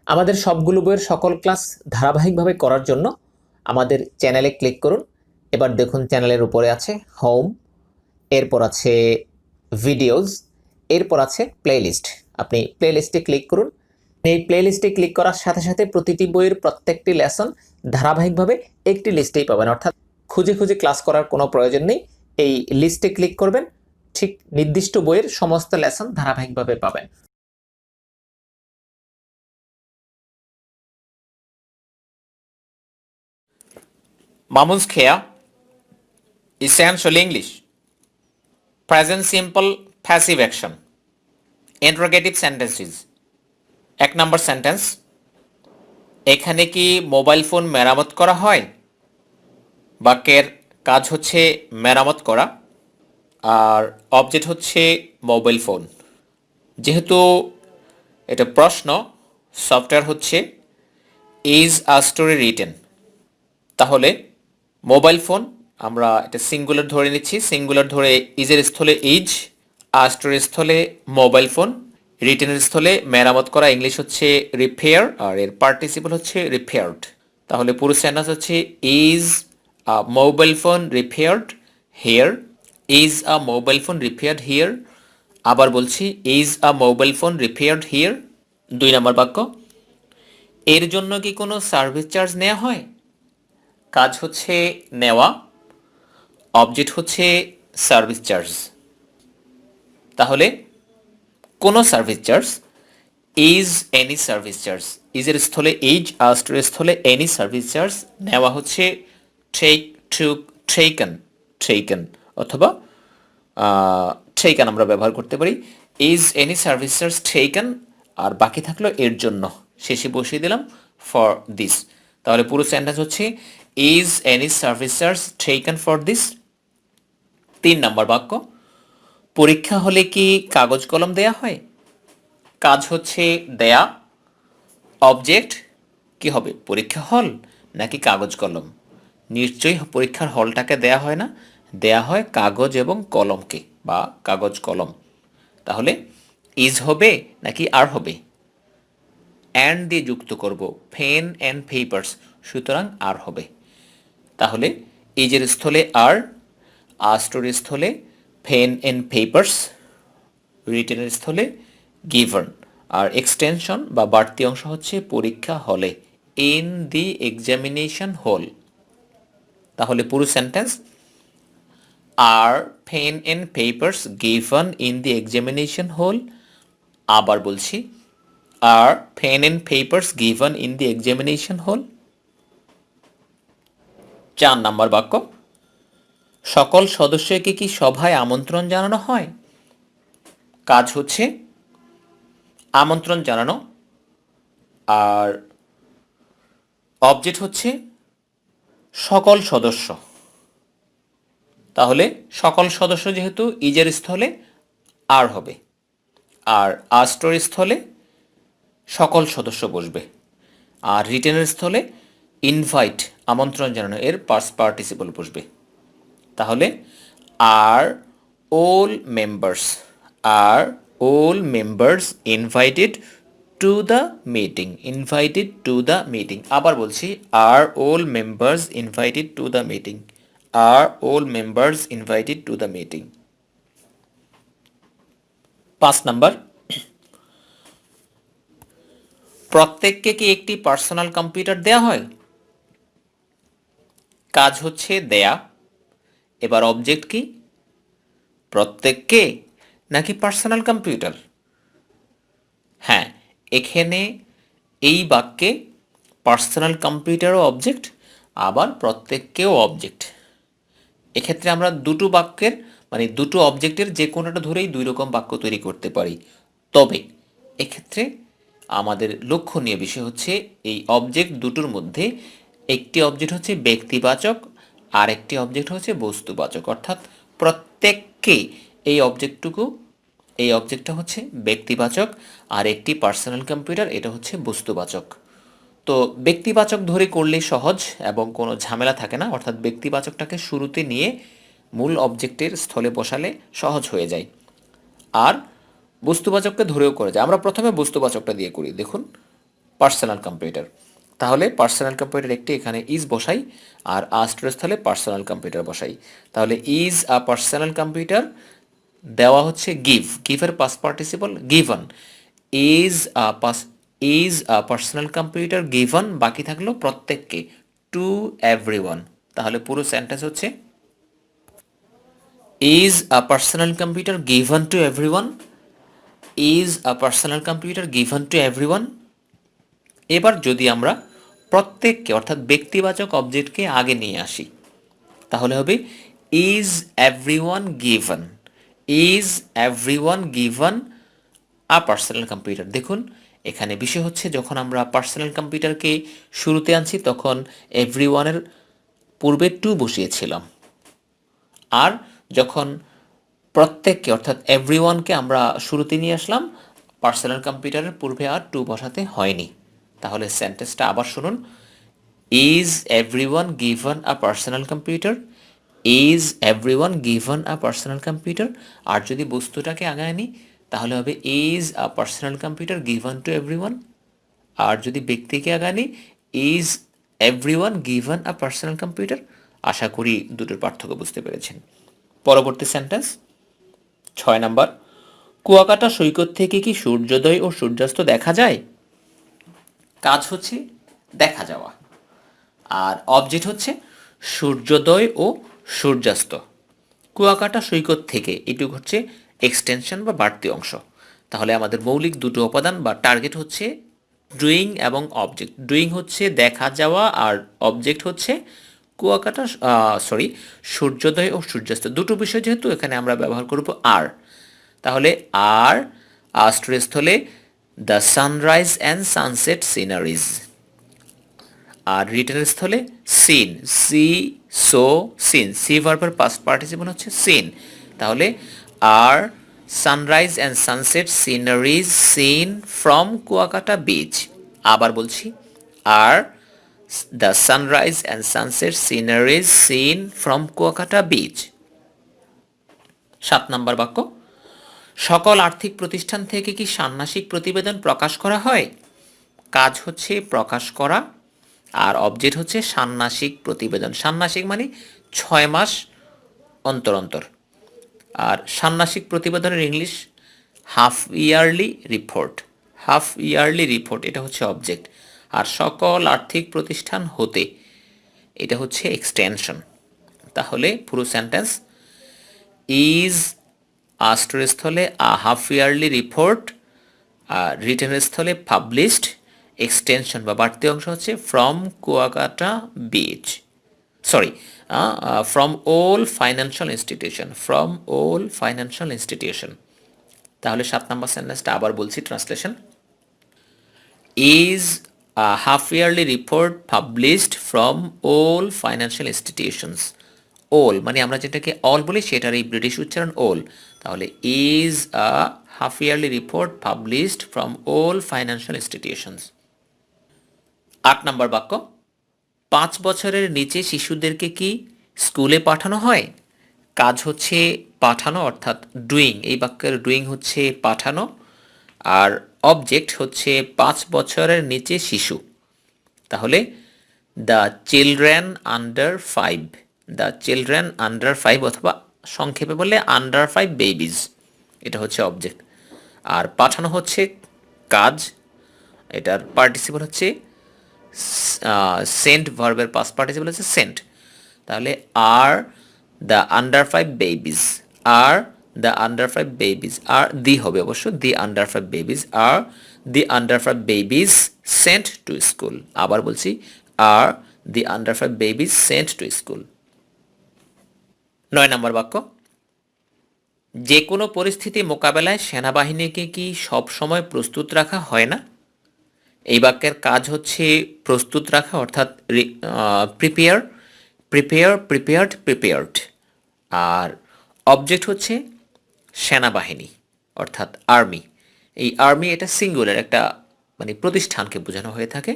আমাদের সবগুলো বইয়ের সকল ক্লাস ধারাবাহিকভাবে করার জন্য আমাদের চ্যানেলে ক্লিক করুন। এবার দেখুন চ্যানেলের উপরে আছে হোম, এরপর আছে ভিডিওস, এরপর আছে প্লেলিস্ট। আপনি প্লেলিস্টে ক্লিক করুন। এই প্লেলিস্টে ক্লিক করার সাথে সাথে প্রতিটি বইয়ের প্রত্যেকটি লেসন ধারাবাহিকভাবে একটি লিস্টেই পাবেন, অর্থাৎ খুঁজে খুঁজে ক্লাস করার কোনো প্রয়োজন নেই। এই লিস্টে ক্লিক করবেন, ঠিক নির্দিষ্ট বইয়ের সমস্ত লেসন ধারাবাহিকভাবে পাবেন। Mamun's Khea, Essential English, Present Simple Passive Action, Interrogative Sentences। 1 নম্বর সেন্টেন্স, এখানে কি মোবাইল ফোন মেরামত করা হয়? বাক্যের কাজ হচ্ছে মেরামত করা, আর অবজেক্ট হচ্ছে মোবাইল ফোন। যেহেতু এটা প্রশ্ন, সফটওয়্যার হচ্ছে ইজ আ স্টোরি রিটেন। তাহলে মোবাইল ফোন আমরা এটা সিঙ্গুলার ধরে নিচ্ছি, সিঙ্গুলার ধরে ইজের স্থলে ইজ, আস্টোরের স্থলে মোবাইল ফোন, রিটেনের স্থলে মেরামত করা, ইংলিশ হচ্ছে রিপেয়ার, আর এর পার্টিসিপল হচ্ছে রিপেয়ার্ড। তাহলে পুরো সেন্টেন্স হচ্ছে is a mobile phone repaired here, is a mobile phone repaired here. আবার বলছি, is a mobile phone repaired here. 2 নম্বর বাক্য, এর জন্য কি কোনো সার্ভিস চার্জ নেওয়া হয়? কাজ হচ্ছে নেওয়া, অবজেক্ট হচ্ছে সার্ভিস চার্জ। তাহলে কোনো service charge, is any service charge, ইজের স্থলে ইজ, আস্টের স্থলে এনি সার্ভিস চার্জ, নেওয়া হচ্ছে টেক, টুক, টেকেন, টেকেন, অথবা টেকেন আমরা ব্যবহার করতে পারি। Is any service charge taken, আর বাকি থাকলো এর জন্য, শেষে বসিয়ে দিলাম ফর দিস। তাহলে পুরো সেন্টেন্স হচ্ছে is any service charge taken for this. 3 নম্বর বাক্য, পরীক্ষা হলে কি কাগজ কলম দেয়া হয়? কাজ হচ্ছে দেয়া, অবজেক্ট কি হবে? পরীক্ষা হল নাকি কাগজ কলম? নিশ্চয়ই পরীক্ষার হলটাকে দেয়া হয় না, দেয়া হয় কাগজ এবং কলমকে, বা কাগজ কলম। তাহলে ইজ হবে নাকি আর হবে? অ্যান্ড দিয়ে যুক্ত করব, পেন অ্যান্ড পেপার্স, সুতরাং আর হবে। তাহলে ইজের স্থলে আর, আস্টোরের স্থলে পেন অ্যান্ড পেপার্স, রিটেনের স্থলে গিভন, আর এক্সটেনশন বা বাড়তি অংশ হচ্ছে পরীক্ষা হলে, ইন দি এক্সামিনেশন হল। তাহলে পুরো sentence, are pen and papers given in the examination hall. আবার বলছি, are pen and papers given in the examination hall. 4 নম্বর বাক্য, সকল সদস্যকে কি সভায় আমন্ত্রণ জানানো হয়? কাজ হচ্ছে আমন্ত্রণ জানানো, আর অবজেক্ট হচ্ছে সকল সদস্য। তাহলে সকল সদস্য যেহেতু ইজের স্থলে আর হবে, আর আস্টোর স্থলে সকল সদস্য বসবে, আর রিটেনের স্থলে ইনভাইট, আমন্ত্রণ জানানো, এর পাস্ট পার্টিসিপল বসবে। তাহলে are all members, are all members invited to the meeting, invited to the meeting. আবার বলছি, are all members invited to the meeting, are all members invited to the meeting. 5 number, প্রত্যেককে কি একটি personal computer দেয়া হয়? কাজ হচ্ছে দেয়া, এবার অবজেক্ট কি? প্রত্যেককে নাকি পার্সোনাল কম্পিউটার? হ্যাঁ, এখানে এই বাক্যে পার্সোনাল কম্পিউটারও অবজেক্ট, আবার প্রত্যেককেও অবজেক্ট। এক্ষেত্রে আমরা দুটো বাক্যের, মানে দুটো অবজেক্টের যে কোনোটা ধরেই 2 রকম বাক্য তৈরি করতে পারি। তবে এক্ষেত্রে আমাদের লক্ষণীয় বিষয় হচ্ছে এই অবজেক্ট দুটোর মধ্যে একটি অবজেক্ট হচ্ছে ব্যক্তিবাচক, আর একটি অবজেক্ট হচ্ছে বস্তুবাচক, অর্থাৎ প্রত্যেককে, এই অবজেক্টটা হচ্ছে ব্যক্তিবাচক, আর একটি পার্সোনাল কম্পিউটার এটা হচ্ছে বস্তুবাচক। তো ব্যক্তিবাচক ধরে করলে সহজ এবং কোনো ঝামেলা থাকে না, অর্থাৎ ব্যক্তিবাচকটাকে শুরুতে নিয়ে মূল অবজেক্টের স্থলে বসালে সহজ হয়ে যায়। আর বস্তুবাচককে ধরেও করা যায়। আমরা প্রথমে বস্তুবাচকটা দিয়ে করি, দেখুন। Personal computer. তাহলে পার্সোনাল কম্পিউটার একটি এখানে ইজ বসাই আর আস্টের স্থলে পার্সোনাল কম্পিউটার বসাই। তাহলে ইজ আ পার্সোনাল কম্পিউটার দেওয়া হচ্ছে গিভ, গিভের past participle given, is a personal computer given, বাকি থাকলো প্রত্যেককে, টু এভরিওয়ান। তাহলে পুরো সেন্টেন্স হচ্ছে is a personal computer given to everyone, is a personal computer given to everyone. এবার যদি আমরা প্রত্যেককে অর্থাৎ ব্যক্তিবাচক অবজেক্টকে আগে নিয়ে আসি তাহলে হবে is everyone given, is everyone given a personal computer. দেখুন এখানে বিষয় হচ্ছে যখন আমরা পার্সোনাল কম্পিউটারকে শুরুতে আনছি তখন এভরিওয়ানের পূর্বে টু বসিয়েছিলাম, আর যখন প্রত্যেককে অর্থাৎ এভরিওয়ানকে আমরা শুরুতে নিয়ে আসলাম পার্সোনাল কম্পিউটারের পূর্বে আর টু বসাতে হয়নি। তাহলে সেন্টেন্সটা আবার শুনুন, is everyone given a personal computer, is everyone given a personal computer. আর যদি বস্তুটাকে আগে আনি তাহলে হবে is a personal computer given to everyone, আর যদি ব্যক্তিকে আগে আনি is everyone given a personal computer. আশা করি দুটোর পার্থক্য বুঝতে পেরেছেন। পরবর্তী সেন্টেন্স 6 নাম্বার, কুয়াকাটা সৈকত থেকে কি সূর্যোদয় ও সূর্যাস্ত দেখা যায়? কাজ হচ্ছে দেখা যাওয়া আর অবজেক্ট হচ্ছে সূর্যোদয় ও সূর্যাস্ত। কুয়াকাটা সৈকত থেকে এটুকু হচ্ছে এক্সটেনশন বা বাড়তি অংশ। তাহলে আমাদের মৌলিক দুটো উপাদান বা টার্গেট হচ্ছে ডুইং এবং অবজেক্ট। ডুইং হচ্ছে দেখা যাওয়া আর অবজেক্ট হচ্ছে কুয়াকাটা সূর্যোদয় ও সূর্যাস্ত। দুটো বিষয় যেহেতু এখানে আমরা ব্যবহার করব আর, তাহলে আর আশ্রয়স্থলে the sunrise and sunset sceneries, আর রিটার্নের স্থলে সিন, সিন, সি ভার্বের পাস্ট পার্টিসিপল হচ্ছে সিন। তাহলে are sunrise and sunset sceneries seen from Kuakata beach. আবার বলছি, are the sunrise and sunset sceneries seen from Kuakata beach. 7 নম্বর বাক্য, সকল আর্থিক প্রতিষ্ঠান থেকে কি ষান্মাসিক প্রতিবেদন প্রকাশ করা হয়? কাজ হচ্ছে প্রকাশ করা আর অবজেক্ট হচ্ছে ষান্মাসিক প্রতিবেদন। ষান্মাসিক মানে 6 মাস অন্তর অন্তর, আর ষান্মাসিক প্রতিবেদনের English half yearly report. Half yearly report এটা হচ্ছে অবজেক্ট, আর সকল আর্থিক প্রতিষ্ঠান হতে এটা হচ্ছে এক্সটেনশন। তাহলে পুরো সেন্টেন্স ইজ আস্টের স্থলে আ হাফ ইয়ারলি রিপোর্ট, রিটেনের স্থলে পাবলিশড, এক্সটেনশন বা বাড়তি অংশ হচ্ছে from Kuakata beach, from all financial institution, from all financial institution. তাহলে 7 নম্বর সেন্টেন্সটা আবার বলছি, translation, is a half yearly report published from all financial institutions. All মানে আমরা যেটাকে অল বলি সেটার এই ব্রিটিশ উচ্চারণ অল। তাহলে is a half yearly report published from all financial institutions. 8 নম্বর বাক্য, 5 বছরের নিচে শিশুদেরকে কি স্কুলে পাঠানো হয়? কাজ হচ্ছে পাঠানো অর্থাৎ ডুইং, এই বাক্যের ডুইং হচ্ছে পাঠানো আর অবজেক্ট হচ্ছে 5 বছরের নিচে শিশু। তাহলে the children under 5, the children under 5 অথবা সংক্ষেপে বললে আন্ডার 5 বেবিজ, এটা হচ্ছে অবজেক্ট। আর পাঠানো হচ্ছে কাজ, এটার পার্টিসিপল হচ্ছে সেন্ট, ভার্বের পাস্ট পার্টিসিপল হচ্ছে সেন্ট। তাহলে are the under 5 babies, are the under 5 babies, are the হবে অবশ্য, the under 5 babies, are the under 5 babies sent to school. আবার বলছি, are the under 5 babies sent to school. 9 নম্বর বাক্য, যে কোনো পরিস্থিতি মোকাবেলায় সেনাবাহিনীকে কি সব সময় প্রস্তুত রাখা হয় না? এই বাক্যের কাজ হচ্ছে প্রস্তুত রাখা অর্থাৎ প্রিপেয়ার, প্রিপেয়ার্ড, আর অবজেক্ট হচ্ছে সেনাবাহিনী অর্থাৎ আর্মি। এই আর্মি এটা সিঙ্গুলার একটা মানে প্রতিষ্ঠানকে বোঝানো হয়ে থাকে,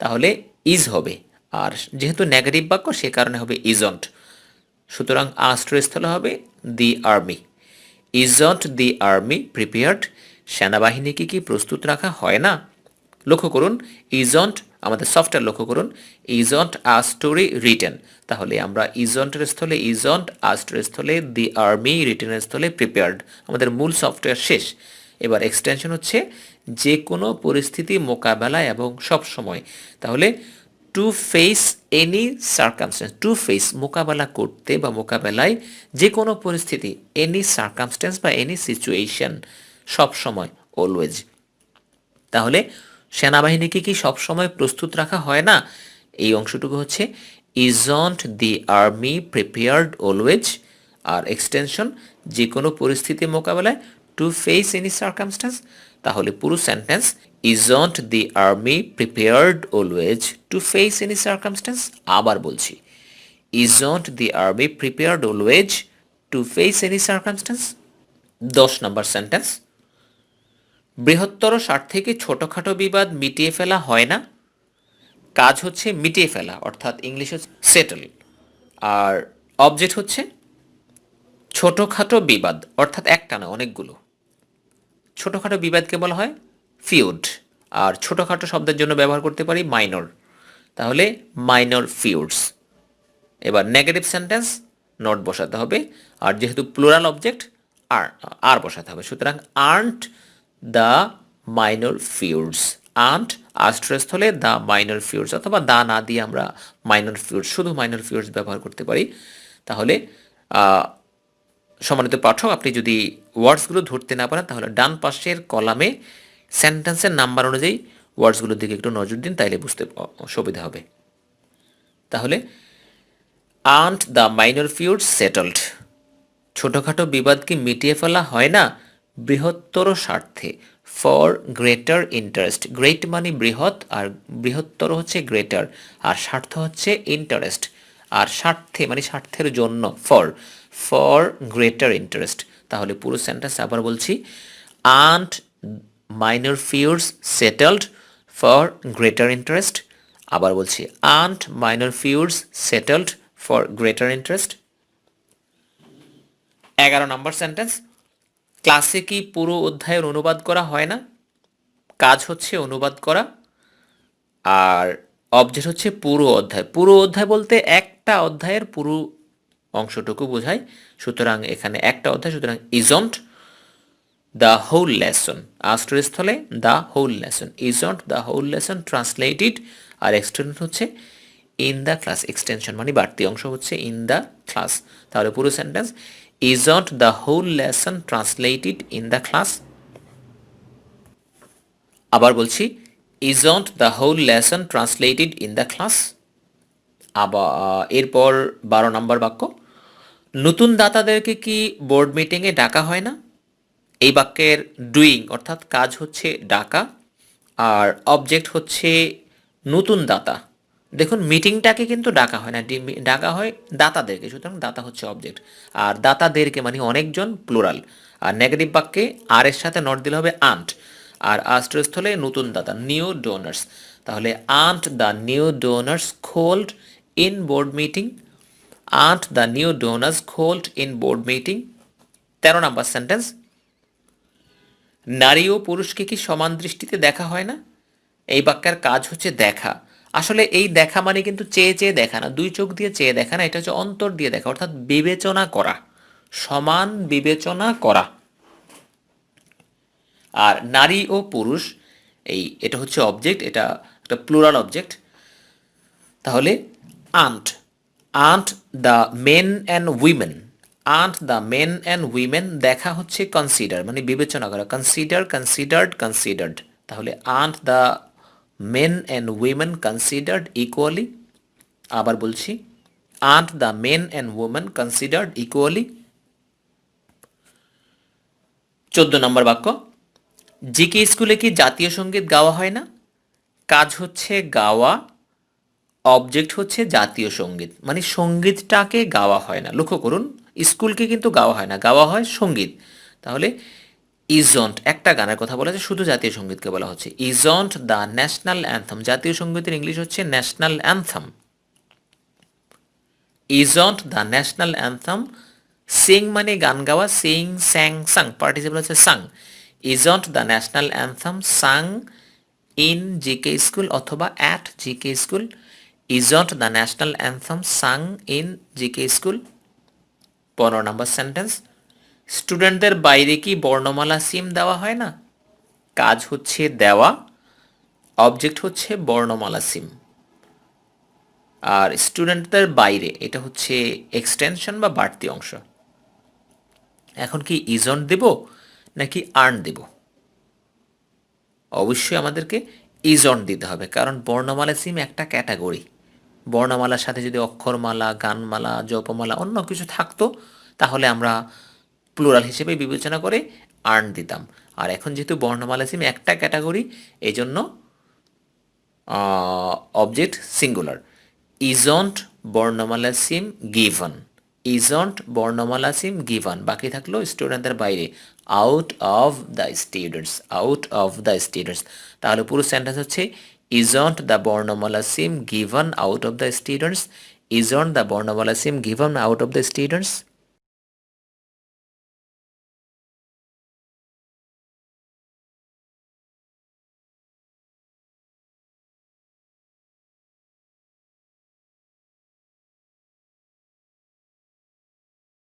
তাহলে ইজ হবে, আর যেহেতু নেগেটিভ বাক্য সে কারণে হবে ইজন্ট। সুতরাং আশ্রয়স্থলে হবে the army. Isn't the army prepared, সেনাবাহিনীকে কি প্রস্তুত রাখা হয় না? লক্ষ্য করুন ইজন্ট আমাদের সফটওয়্যার লক্ষ্য করুন ইজন্ট আ স্টোরি রিটেন, তাহলে আমরা ইজন্টের স্থলে ইজন্ট, আস্টের স্থলে দি আর্মি, রিটেনের স্থলে প্রিপেয়ার্ড, আমাদের মূল সফটওয়্যার শেষ। এবার এক্সটেনশন হচ্ছে যে কোনো পরিস্থিতি মোকাবেলায় এবং সব সময়, তাহলে to face any circumstance, to face মোকাবেলা করতে বা মোকাবেলায় যে কোনো পরিস্থিতি, এনি সার্কামস্ট্যান্স বা এনি সিচুয়েশন, সব সময়, অলওয়েজ। তাহলে সেনাবাহিনীকে কি সবসময় প্রস্তুত রাখা হয় না? এই অংশটুকু হচ্ছে isn't the army prepared always, আর এক্সটেনশন যে কোনো পরিস্থিতি মোকাবেলায় টু ফেস এনি সার্কামস্ট্যান্স। তাহলে পুরো sentence isn't the army prepared always to face any circumstance. আবার বলছি, isn't the army prepared always to face any circumstance. 10 number sentence, বৃহত্তর স্বার্থে কি ছোটখাটো বিবাদ মিটিয়ে ফেলা হয় না? কাজ হচ্ছে মিটিয়ে ফেলা, অর্থাৎ ইংলিশ হচ্ছে সেটল, আর অবজেক্ট হচ্ছে ছোটখাটো বিবাদ, অর্থাৎ একটা না অনেকগুলো। ছোটখাটো বিবাদকে বলা হয় ফিউড, আর ছোটখাটো শব্দের জন্য ব্যবহার করতে পারি মাইনর, তাহলে মাইনর ফিউডস। এবার নেগেটিভ সেন্টেন্স নট বসাতে হবে, আর যেহেতু প্লুরাল অবজেক্ট আর আর বসাতে হবে, সুতরাং আর্নট দ্য মাইনর ফিউডস, আর্নট আস্ট্রেস হলে দ্য মাইনর ফিউডস, অথবা দা না দিয়ে আমরা মাইনর ফিউডস, শুধু মাইনর ফিউডস ব্যবহার করতে পারি। তাহলে সম্মানিত পাঠক, আপনি যদি ওয়ার্ডসগুলো ধরতে না পারেন তাহলে ডান পাশের কলামে সেন্টেন্সের নাম্বার অনুযায়ী ওয়ার্ডসগুলোর দিকে একটু নজর দিন, তাইলে বুঝতে সুবিধা হবে। তাহলে আর্নট দ্য মাইনর ফিউডস সেটলড, ছোটখাটো বিবাদকে মিটিয়ে ফেলা হয় না বৃহত্তর স্বার্থে, ফর গ্রেটার ইন্টারেস্ট। গ্রেট মানে বৃহৎ, আর বৃহত্তর হচ্ছে গ্রেটার, আর স্বার্থ হচ্ছে ইন্টারেস্ট, আর স্বার্থে মানে স্বার্থের জন্য, ফর ফর গ্রেটার ইন্টারেস্ট। তাহলে পুরো সেন্টেন্স আবার বলছি, aren't minor feuds settled for greater interest. আবার বলছি, aren't minor feuds settled for greater interest. 11 নম্বর সেন্টেন্স, ক্লাসে কি পুরো অধ্যায়ের অনুবাদ করা হয় না? কাজ হচ্ছে অনুবাদ করা, আর অবজেক্ট হচ্ছে পুরো অধ্যায়। পুরো অধ্যায় বলতে একটা অধ্যায়ের পুরো অংশটুকু বোঝায়, সুতরাং এখানে একটা অধ্যায়, সুতরাং ইজন্ট দ্য হোল লেসন, আস্টের স্থলে the whole lesson, isn't the whole lesson translated, আর এক্সটেনশন হচ্ছে ইন দ্য ক্লাস, এক্সটেনশন মানে বাড়তি অংশ হচ্ছে ইন দ্য ক্লাস। তাহলে পুরো sentence isn't the whole lesson translated in the class. আবার বলছি, isn't the whole lesson translated in the class. আবার এরপর 12 নম্বর বাক্য, নতুন দাতাদেরকে কি বোর্ড মিটিংয়ে ডাকা হয় না? এই বাক্যের ডুইং অর্থাৎ কাজ হচ্ছে ডাকা, আর অবজেক্ট হচ্ছে নতুন দাতা। দেখুন মিটিংটাকে কিন্তু ডাকা হয় না, ডাকা হয় দাতাদেরকে, সুতরাং দাতা হচ্ছে অবজেক্ট, আর দাতাদেরকে মানে অনেকজন, প্লুরাল। আর নেগেটিভ বাক্যে আর এর সাথে নট দিলে হবে আন্ট, আর আস্টের স্থলে নতুন দাতা, নিউ ডোনার্স। তাহলে aren't the new donors called in board meeting, aren't the new donors called in board meeting. 13 নম্বর সেন্টেন্স, নারী ও পুরুষকে কি সমান দৃষ্টিতে দেখা হয় না? এই বাক্যের কাজ হচ্ছে দেখা। আসলে এই দেখা মানে কিন্তু চেয়ে চেয়ে দেখা না, দুই চোখ দিয়ে চেয়ে দেখা না, এটা হচ্ছে অন্তর দিয়ে দেখা, অর্থাৎ বিবেচনা করা, সমান বিবেচনা করা। আর নারী ও পুরুষ এটা হচ্ছে অবজেক্ট, এটা একটা প্লুরাল অবজেক্ট। তাহলে aren't, aren't the men and women, aren't the men and women দেখা হচ্ছে কনসিডার মানে বিবেচনা করা, কনসিডার, কনসিডার্ড, কনসিডার্ড। তাহলে aren't the men and women considered equally. আবার বলছি, aren't the men and women considered equally. 14 number বাক্য, জিকে স্কুলে কি জাতীয় সঙ্গীত গাওয়া হয় না? কাজ হচ্ছে গাওয়া, অবজেক্ট হচ্ছে জাতীয় সঙ্গীত মানে সঙ্গীতটাকে গাওয়া হয় না। লক্ষ্য করুন, স্কুলকে কিন্তু গাওয়া হয় না, গাওয়া হয় সঙ্গীত। তাহলে ইজন্ট, একটা গানের কথা বলা যায়, শুধু জাতীয় সঙ্গীতকে বলা হচ্ছে ইজন্ট দ্য ন্যাশনাল অ্যান্থম, জাতীয় সঙ্গীতের ইংলিশ হচ্ছে national anthem. Isn't the national anthem, sing মানে গান গাওয়া, সিং, স্যাং, সাং, পার্টিসিপল হচ্ছে sung. Isn't the national anthem sung in GK school অথবা at GK school, isn't the national anthem sung in GK school. 15 নম্বর sentence, স্টুডেন্টদের বাইরে কি বর্ণমালা সিম দেওয়া হয় না? কাজ হচ্ছে দেওয়া, অবজেক্ট হচ্ছে বর্ণমালা সিম, আর স্টুডেন্টদের বাইরে এটা হচ্ছে এক্সটেনশন বা বাড়তি অংশ। এখন কি ইজন্ট দেব নাকি আর্ন দেব? অবশ্যই আমাদেরকে ইজন্ট দিতে হবে, কারণ বর্ণমালা সিম একটা ক্যাটাগরি। বর্ণমালার সাথে যদি অক্ষরমালা, গানমালা, জপমালা অন্য কিছু থাকতো তাহলে আমরা প্লুরাল হিসেবে বিবেচনা করে আর্ন দিতাম। আর এখন যেহেতু বর্ণমালা সিম একটা ক্যাটাগরি, এই জন্য অবজেক্ট সিঙ্গুলার। ইজন্ট বর্ণমালা সিম গিভন, ইজন্ট বর্ণমালা সিম গিভন, বাকি থাকলো স্টুডেন্টদের বাইরে, out of the students, out of the students. তাহলে পুরো সেন্টেন্স হচ্ছে ইজন্ট দ্য বর্ণমালা seem given out of the students, isn't the বর্ণমালা seem given out of the students.